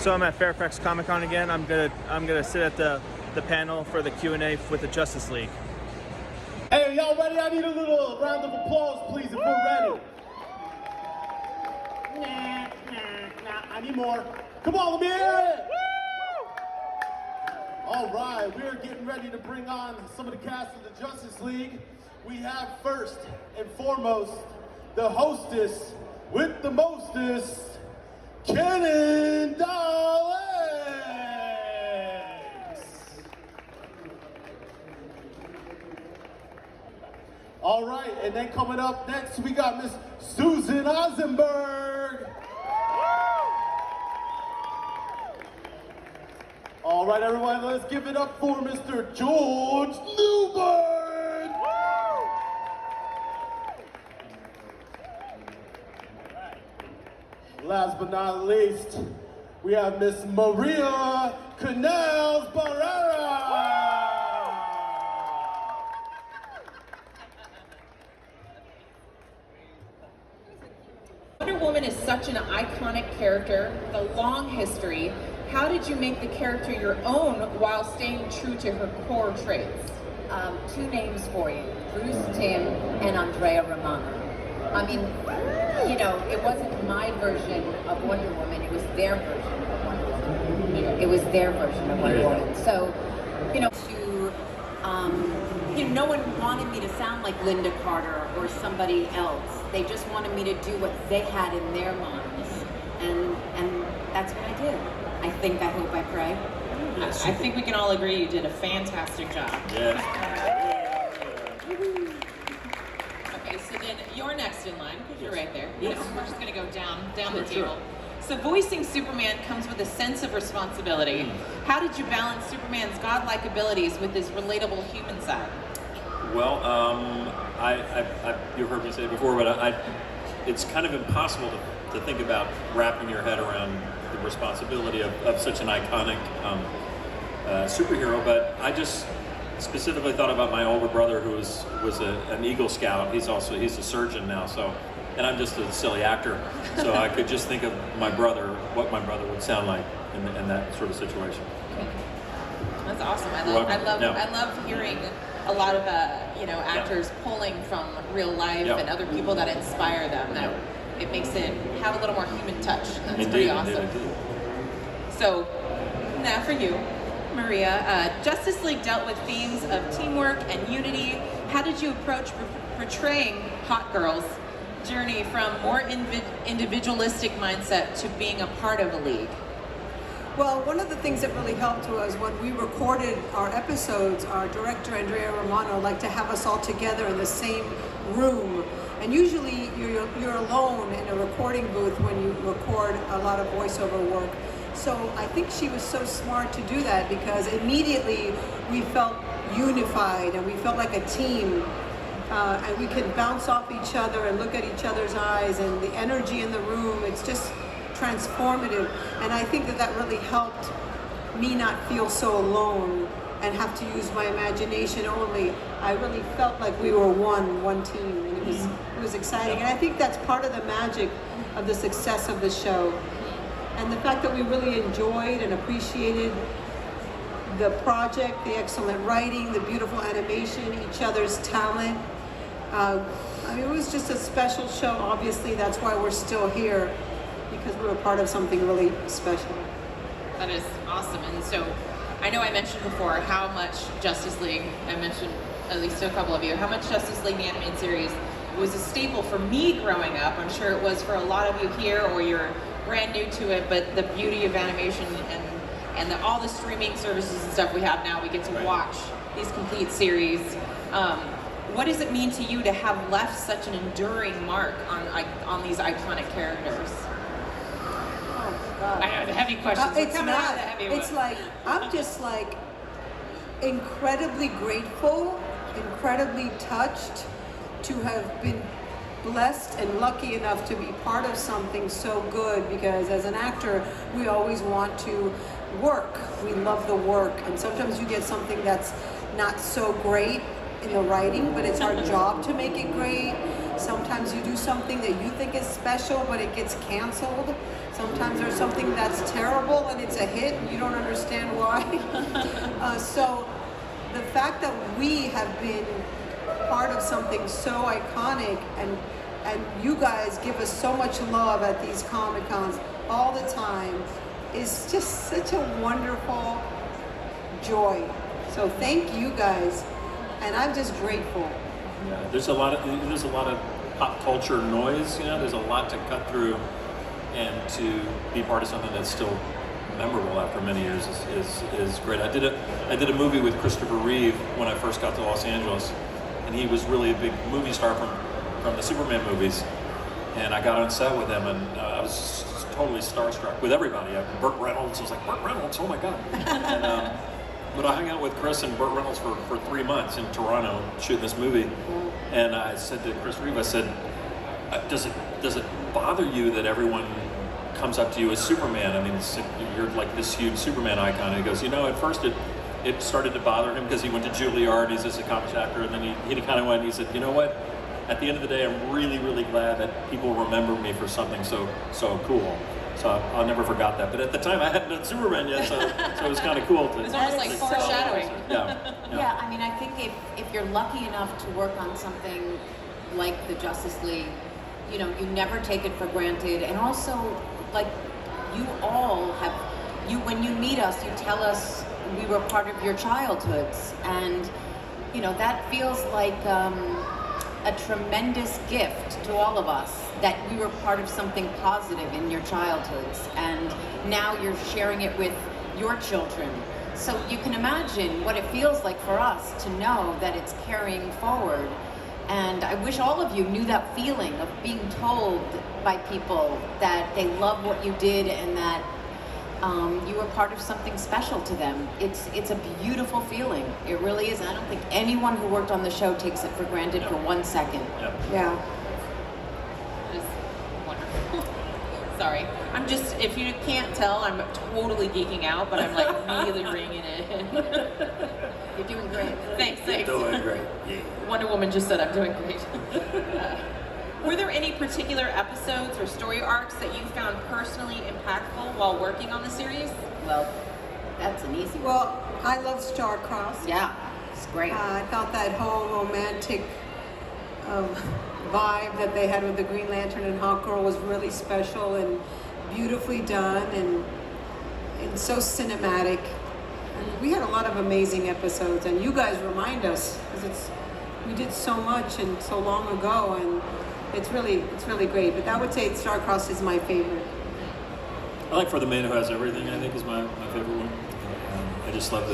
So I'm at Fairfax Comic Con again. I'm gonna sit at the panel for the Q&A with the Justice League. Hey, y'all ready? I need a little round of applause, please, if we're ready. Nah, I need more. Come on, let me hear it. All right, we're getting ready to bring on some of the cast of the Justice League. We have first and foremost the hostess with the mostest, Kenan Dollars. All right, and then coming up next, we got Miss Susan Eisenberg. All right, everyone, let's give it up for Mr. George Newbern. Last but not least, we have Miss Maria Canals Barrera. Wonder Woman is such an iconic character, the long history. How did you make the character your own while staying true to her core traits? Two names for you, Bruce Timm and Andrea Romano. I mean, you know, it wasn't my version of Wonder Woman, it was their version of Wonder Woman. It was their version of Wonder Woman. So, you know, no one wanted me to sound like Linda Carter or somebody else. They just wanted me to do what they had in their minds. And that's what I did. I think, I hope, I pray. I think we can all agree you did a fantastic job. Yes. Okay, so then you're next in line, because you're right there. You know, we're just going to go down the table. Sure. So voicing Superman comes with a sense of responsibility. How did you balance Superman's godlike abilities with his relatable human side? Well, you've heard me say it before, but it's kind of impossible to think about wrapping your head around the responsibility of such an iconic superhero. But I just specifically thought about my older brother, who was an Eagle Scout. He's a surgeon now, and I'm just a silly actor. So I could just think of what my brother would sound like in that sort of situation. That's awesome. I love hearing a lot of actors pulling from real life and other people that inspire them. It makes it have a little more human touch. That's pretty awesome. Indeed. So now for you, Maria, Justice League dealt with themes of teamwork and unity. How did you approach portraying Hot Girl's journey from more individualistic mindset to being a part of a league? Well, one of the things that really helped was when we recorded our episodes, our director, Andrea Romano, liked to have us all together in the same room. And usually you're alone in a recording booth when you record a lot of voiceover work. So I think she was so smart to do that, because immediately we felt unified and we felt like a team. And we could bounce off each other and look at each other's eyes, and the energy in the room, it's just transformative. And I think that really helped me not feel so alone and have to use my imagination only. I really felt like we were one team, and it was exciting. And I think that's part of the magic of the success of the show. And the fact that we really enjoyed and appreciated the project, the excellent writing, the beautiful animation, each other's talent. It was just a special show. Obviously, that's why we're still here, because we were part of something really special. That is awesome. And so I know I mentioned before how much Justice League, I mentioned at least to a couple of you, how much Justice League, the animated series, was a staple for me growing up. I'm sure it was for a lot of you here, or you're brand new to it, but the beauty of animation and all the streaming services and stuff we have now, we get to watch these complete series. What does it mean to you to have left such an enduring mark on these iconic characters? Oh God! I know, the heavy questions. It's not. It's like I'm just like incredibly grateful, incredibly touched to have been blessed and lucky enough to be part of something so good, because as an actor, we always want to work. We love the work, and sometimes you get something that's not so great in the writing, but it's our job to make it great. Sometimes you do something that you think is special, but it gets canceled. Sometimes there's something that's terrible and it's a hit and you don't understand why. So the fact that we have been part of something so iconic and you guys give us so much love at these Comic-Cons all the time is just such a wonderful joy. So thank you guys, and I'm just grateful. Yeah, there's a lot of pop culture noise. There's a lot to cut through, and to be part of something that's still memorable after many years is great. I did a movie with Christopher Reeve when I first got to Los Angeles, and he was really a big movie star from the Superman movies. And I got on set with him, and I was totally starstruck with everybody. Burt Reynolds, I was like, Burt Reynolds, oh my God. And, but I hung out with Chris and Burt Reynolds for 3 months in Toronto shooting this movie. And I said to Chris Reeve, I said, does it bother you that everyone comes up to you as Superman? I mean, you're like this huge Superman icon. And he goes, at first it started to bother him because he went to Juilliard, he's this accomplished actor, and then he kind of went, he said, you know what? At the end of the day, I'm really, really glad that people remember me for something so cool. So I'll never forgot that. But at the time, I hadn't done Superman yet, so it was kind of cool. It's almost like foreshadowing. Yeah, I mean, I think if you're lucky enough to work on something like the Justice League, you never take it for granted. And also, like, you all have, when you meet us, you tell us we were part of your childhoods. And, that feels like a tremendous gift to all of us, that we were part of something positive in your childhoods, and now you're sharing it with your children. So you can imagine what it feels like for us to know that it's carrying forward. And I wish all of you knew that feeling of being told by people that they love what you did and that you were part of something special to them. It's a beautiful feeling. It really is. And I don't think anyone who worked on the show takes it for granted for 1 second. Yeah. It is wonderful. Sorry. I'm just, if you can't tell, I'm totally geeking out, but I'm like really ringing it in. You're doing great. Thanks. Doing great. Yeah. Wonder Woman just said I'm doing great. Were there any particular episodes or story arcs that you found personally impactful while working on the series? Well, that's an easy one. Well, I love Star-Crossed. Yeah, it's great. I thought that whole romantic vibe that they had with the Green Lantern and Hawkgirl was really special and beautifully done and so cinematic. And we had a lot of amazing episodes, and you guys remind us, because we did so much and so long ago, and it's really great. But I would say Star-Crossed is my favorite. I like For the Man Who Has Everything, I think, is my favorite one. I just love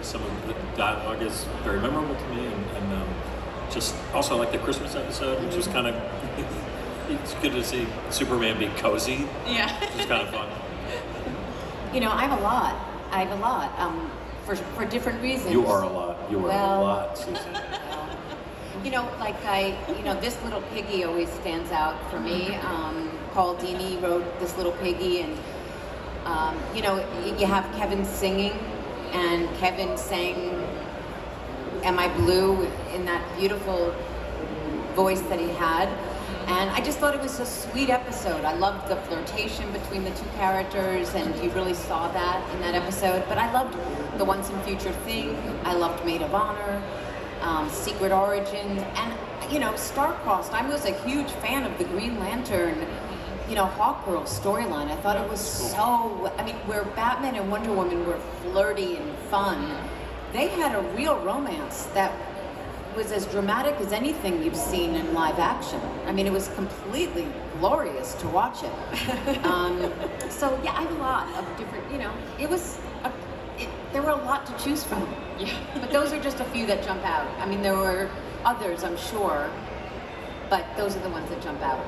some of the dialogue is very memorable to me, and just also I like the Christmas episode, which was kind of, it's good to see Superman be cozy. Yeah. Which is kind of fun. I have a lot. For different reasons. You are a lot. You are a lot, Susan. This little piggy always stands out for me. Paul Dini wrote This Little Piggy, and you have Kevin singing, and Kevin sang Am I Blue in that beautiful voice that he had. And I just thought it was a sweet episode. I loved the flirtation between the two characters, and you really saw that in that episode. But I loved The Once and Future Thing. I loved Maid of Honor, Secret Origins, and Star-Crossed. I was a huge fan of the Green Lantern, Hawkgirl storyline. I thought it was so, where Batman and Wonder Woman were flirty and fun, they had a real romance that was as dramatic as anything you've seen in live action. It was completely glorious to watch it. So yeah, I have a lot of different, there were a lot to choose from. Yeah. But those are just a few that jump out. There were others, I'm sure, but those are the ones that jump out.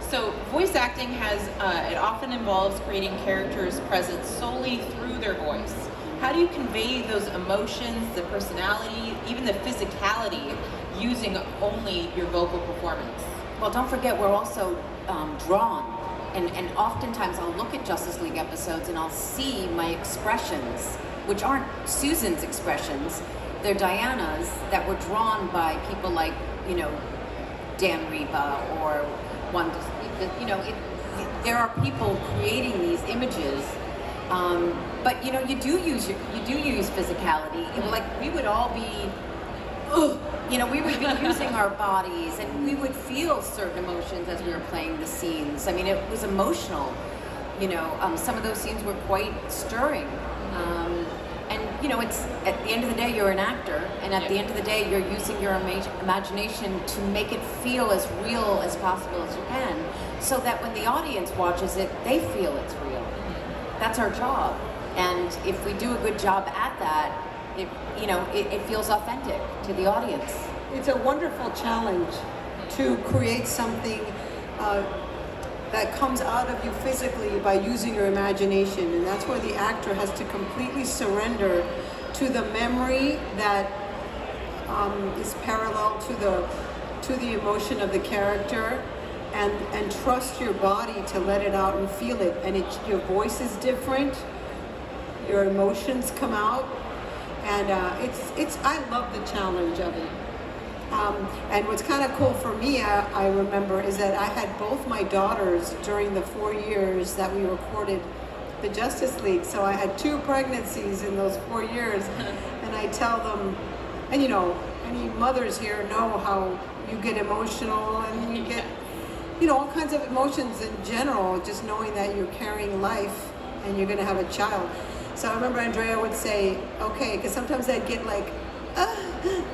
So voice acting it often involves creating characters present solely through their voice. How do you convey those emotions, the personality, even the physicality, using only your vocal performance? Well, don't forget, we're also drawn. And oftentimes I'll look at Justice League episodes and I'll see my expressions, which aren't Susan's expressions. They're Diana's, that were drawn by people like, Dan Riva or one, there are people creating these images, but you know, you do use physicality. Like we would all be, you know, we would be using our bodies, and we would feel certain emotions as we were playing the scenes. I mean, it was emotional. You know, some of those scenes were quite stirring. And you know, it's at the end of the day, you're an actor, and at the end of the day, you're using your imagination to make it feel as real as possible as you can, so that when the audience watches it, they feel it's real. That's our job, and if we do a good job at that, it feels authentic to the audience. It's a wonderful challenge to create something that comes out of you physically by using your imagination, and that's where the actor has to completely surrender to the memory that is parallel to the emotion of the character, and trust your body to let it out and feel it. And your voice is different, your emotions come out, and I love the challenge of it. And what's kind of cool for me, I remember, is that I had both my daughters during the 4 years that we recorded the Justice League. So I had 2 pregnancies in those 4 years. And I tell them, and you know, any mothers here know how you get emotional and you get, you know, all kinds of emotions in general, just knowing that you're carrying life and you're going to have a child. So I remember Andrea would say, okay, because sometimes I'd get like,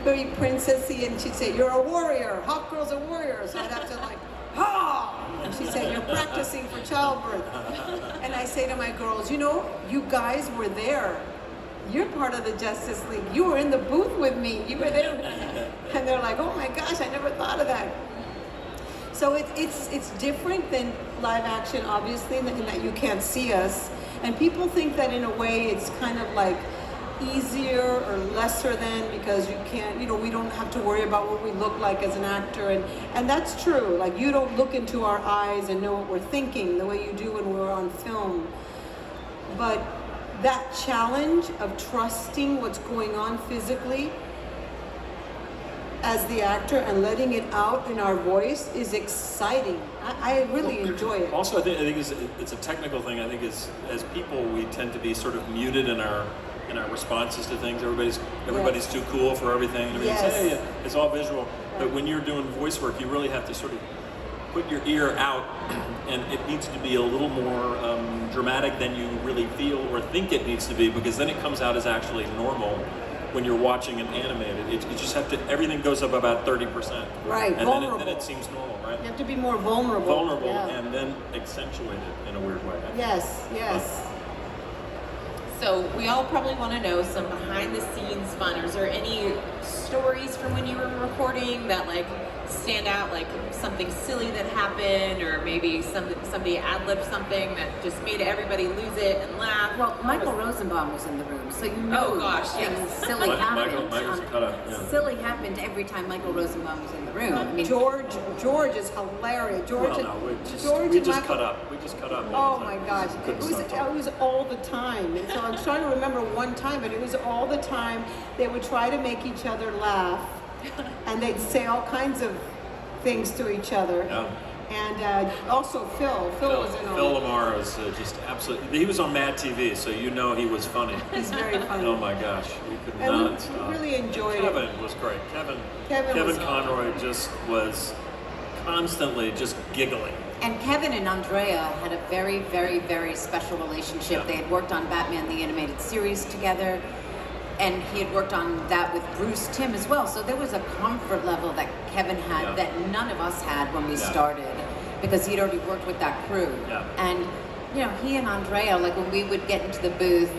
very princessy, and she'd say, "You're a warrior. Hawk Girl's a warrior." So I'd have to like, "Ha!" And she'd say, "You're practicing for childbirth." And I say to my girls, "You know, you guys were there. You're part of the Justice League. You were in the booth with me. You were there." And they're like, "Oh my gosh, I never thought of that." So it's different than live action, obviously, in that you can't see us, and people think that in a way it's kind of like easier or lesser than, because you can't, you know, we don't have to worry about what we look like as an actor, and that's true. Like, you don't look into our eyes and know what we're thinking the way you do when we're on film. But that challenge of trusting what's going on physically as the actor and letting it out in our voice is exciting. I really enjoy it. Also, I think it's a technical thing. I think as people, we tend to be sort of muted in our responses to things. Everybody's too cool for everything. Yes. Hey, it's all visual. But when you're doing voice work, you really have to sort of put your ear out, and it needs to be a little more dramatic than you really feel or think it needs to be, because then it comes out as actually normal when you're watching an animated. You just have to, everything goes up about 30%. Right, and vulnerable. then it seems normal, right? You have to be more vulnerable. Vulnerable, Yeah. and then accentuate it in a weird way. Yes. So we all probably want to know some behind the scenes fun. Is there any stories from when you were recording that like stand out, like something silly that happened, or maybe somebody ad-libbed something that just made everybody lose it and laugh? Well, Michael Rosenbaum was in the room, so you know Oh, gosh, things yes. silly happened. Michael's cut up, yeah. Silly happened every time Michael Rosenbaum was in the room. I mean, George is hilarious. George We and just Michael- cut up. We just cut up. Oh my gosh, it Couldn't stop talking. was all the time. And so I'm trying to remember one time, but it was all the time. They would try to make each other laugh, and they'd say all kinds of things to each other. Yeah. And also Phil was in Phil all. Lamar was just absolutely. He was on Mad TV, so you know he was funny. He's very funny. Oh my gosh, we could And not we stop. really enjoyed it. Kevin was great. Kevin was- Conroy just was constantly just giggling. and Kevin and Andrea had a very, very, very special relationship. Yeah. They had worked on Batman the Animated Series together, and he had worked on that with Bruce Timm as well. So there was a comfort level that Kevin had Yeah. that none of us had when we Yeah. started, because he'd already worked with that crew. Yeah. And you know, he and Andrea, like when we would get into the booth,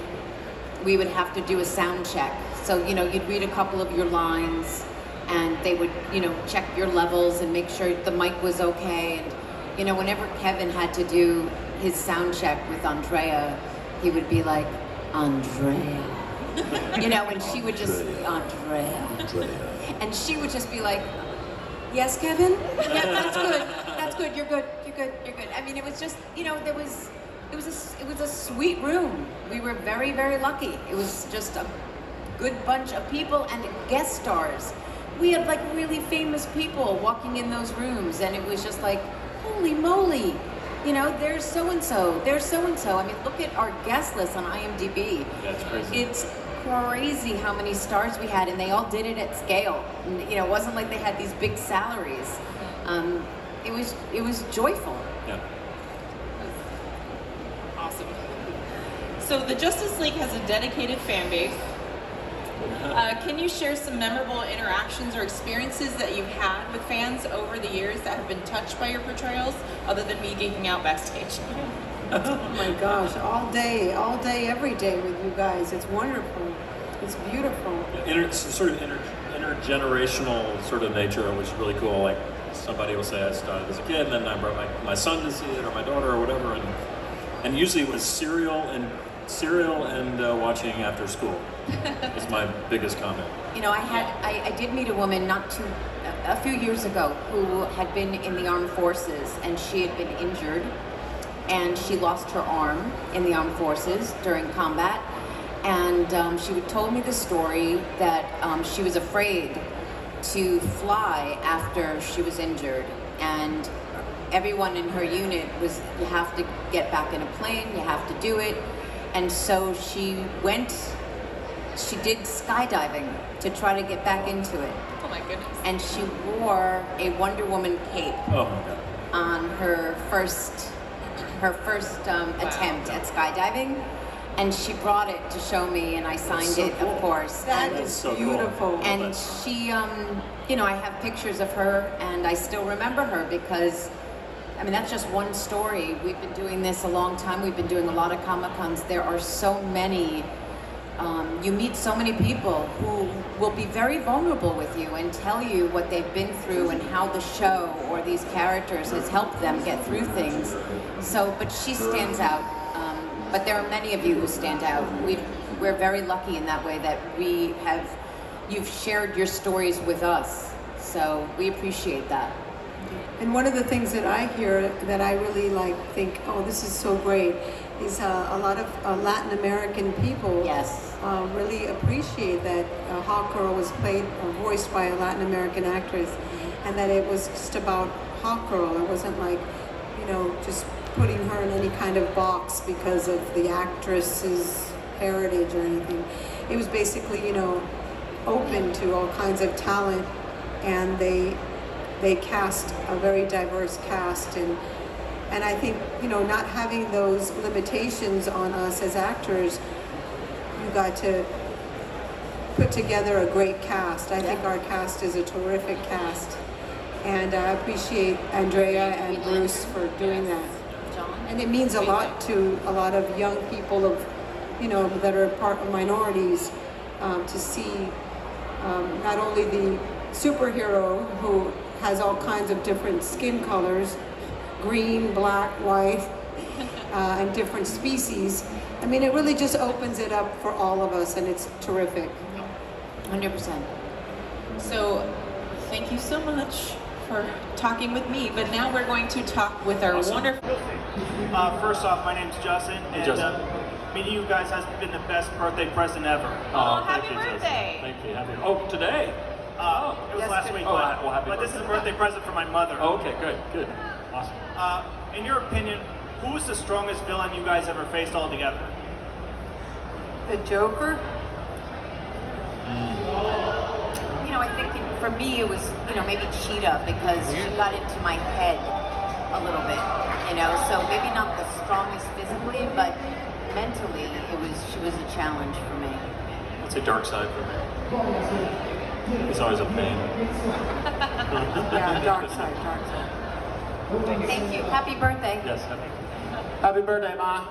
we would have to do a sound check. So, you know, you'd read a couple of your lines, and they would, you know, check your levels and make sure the mic was okay. And, you know, whenever Kevin had to do his sound check with Andrea, he would be like, Andrea. You know, and she would just, Andrea. And she would just be like, yes, Kevin? Yeah, that's good. That's good. You're good. You're good. You're good. I mean, it was just, you know, it was a sweet room. We were very, very lucky. It was just a good bunch of people and guest stars. We had like really famous people walking in those rooms, and it was just like, holy moly, you know, there's so and so, there's so and so. I mean, look at our guest list on IMDb. That's crazy. It's crazy how many stars we had, and they all did it at scale. And, you know, it wasn't like they had these big salaries. It was joyful. Yeah. Awesome. So the Justice League has a dedicated fan base. Can you share some memorable interactions or experiences that you've had with fans over the years that have been touched by your portrayals, other than me geeking out backstage? Oh my gosh, all day, every day with you guys. It's wonderful. It's beautiful. Sort of intergenerational sort of nature, which is really cool. Like somebody will say I saw it as a kid, and then I brought my son to see it, or my daughter, or whatever, and usually it was cereal and watching after school is my biggest comment. You know, I did meet a woman a few years ago who had been in the armed forces, and she had been injured, and she lost her arm in the armed forces during combat. And she told me the story that she was afraid to fly after she was injured, and everyone in her unit was, you have to get back in a plane, you have to do it. And so she did skydiving to try to get back into it. Oh my goodness. And she wore a Wonder Woman cape Oh my God. on her first attempt at skydiving. And she brought it to show me, and I signed so it, cool. of course. That And is so cool. beautiful. and she, you know, I have pictures of her, and I still remember her because, I mean, that's just one story. We've been doing this a long time. We've been doing a lot of Comic-Cons. There are so many, you meet so many people who will be very vulnerable with you and tell you what they've been through and how the show or these characters has helped them get through things. So, but she stands out. But there are many of you who stand out. We're very lucky in that way that you've shared your stories with us. So we appreciate that. And one of the things that I hear that I really think, oh, this is so great, is a lot of Latin American people Yes. really appreciate that Hawkgirl was voiced by a Latin American actress, and that it was just about Hawkgirl. It wasn't like, you know, just putting her in any kind of box because of the actress's heritage or anything. It was basically, you know, open to all kinds of talent, and they cast a very diverse cast, and I think, you know, not having those limitations on us as actors, you got to put together a great cast. I think our cast is a terrific cast, and I appreciate Andrea and Bruce for doing that. And it means a lot to a lot of young people that are part of minorities to see not only the superhero who has all kinds of different skin colors, green, black, white, and different species. I mean, it really just opens it up for all of us, and it's terrific. 100%. So thank you so much for talking with me. But now we're going to talk with our wonderful... First off, my name's Justin, and Justin. meeting you guys has been the best birthday present ever. Oh, thank happy you, Justin. birthday. Thank you. Oh, today? It was last week, Oh, well, happy but this is a birthday. birthday present for my mother. Oh, okay, good. Awesome. In your opinion, who is the strongest villain you guys ever faced all together? The Joker? You know, I think for me it was, you know, maybe Cheetah, because she got into my head a little bit, you know, so maybe not the strongest physically, but mentally she was a challenge for me. I'd say dark side for me. He's always a pain. Yeah, dark side. Thank you. Happy birthday. Yes, happy. Happy birthday, Ma.